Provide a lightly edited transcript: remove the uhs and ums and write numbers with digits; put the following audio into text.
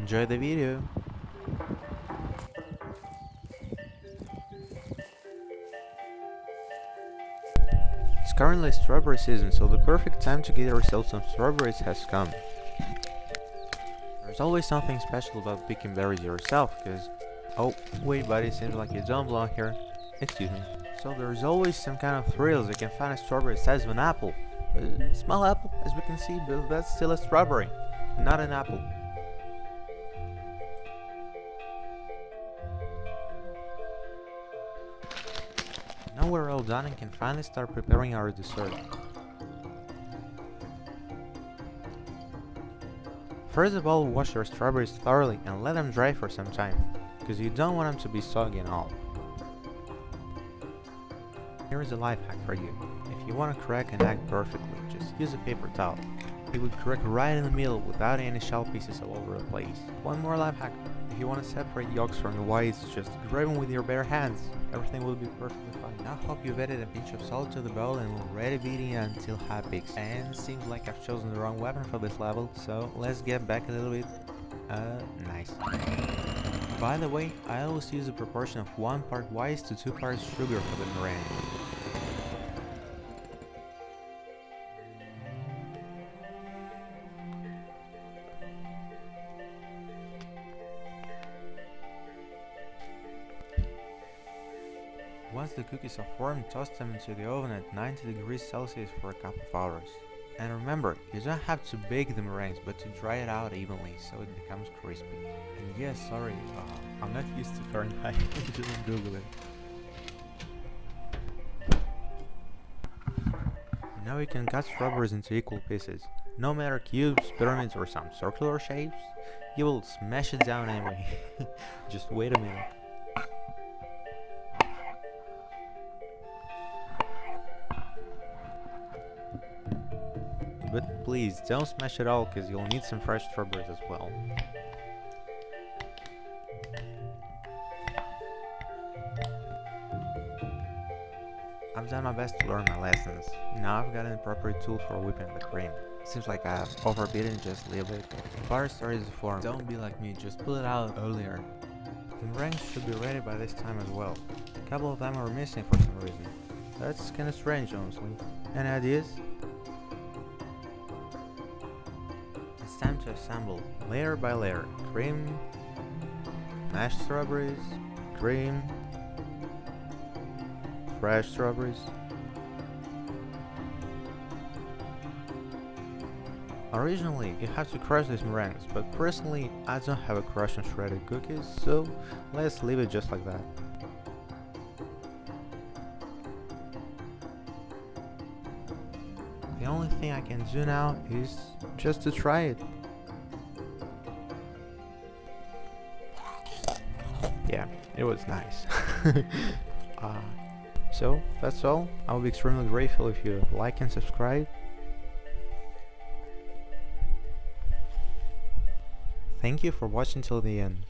enjoy the video. It's currently strawberry season, so the perfect time to get yourself some strawberries has come. There's always something special about picking berries yourself, because... Oh, wait buddy, seems like you don't belong here. Excuse me. So there's always some kind of thrills. You can find a strawberry the size of an apple. A small apple, as we can see, but that's still a strawberry, not an apple. Now we're all done and can finally start preparing our dessert. First of all, wash your strawberries thoroughly and let them dry for some time, because you don't want them to be soggy and all. Here is a life hack for you. If you want to crack an egg perfectly, just use a paper towel. It would crack right in the middle without any shell pieces all over the place. One more life hack. If you want to separate yolks from the whites, just grab them with your bare hands. Everything will be perfectly fine. Now hope you've added a pinch of salt to the bowl and will ready beating it until high peaks. And seems like I've chosen the wrong weapon for this level, so let's get back a little bit. Nice. By the way, I always use a proportion of 1 part whites to 2 parts sugar for the meringue. Once the cookies are formed, toss them into the oven at 90 degrees Celsius for a couple of hours. And remember, you don't have to bake the meringues, but to dry it out evenly so it becomes crispy. And yes, sorry, I'm not used to Fahrenheit, just Google it. Now you can cut strawberries into equal pieces. No matter cubes, pyramids or some circular shapes, you will smash it down anyway. Just wait a minute. But please, don't smash it all, cause you'll need some fresh strawberries as well. I've done my best to learn my lessons. Now I've got an appropriate tool for whipping the cream. Seems like I've overbeaten just a little bit. The butter started to form. Don't be like me, just pull it out earlier. The meringues should be ready by this time as well. A couple of them are missing for some reason. That's kinda strange, honestly. Any ideas? It's time to assemble, layer by layer, cream, mashed strawberries, cream, fresh strawberries. Originally, you have to crush these meringues, but personally, I don't have a crushed and shredded cookies, so let's leave it just like that. The only thing I can do now is just to try it. Yeah, it was nice. So, that's all. I would be extremely grateful if you like and subscribe. Thank you for watching till the end.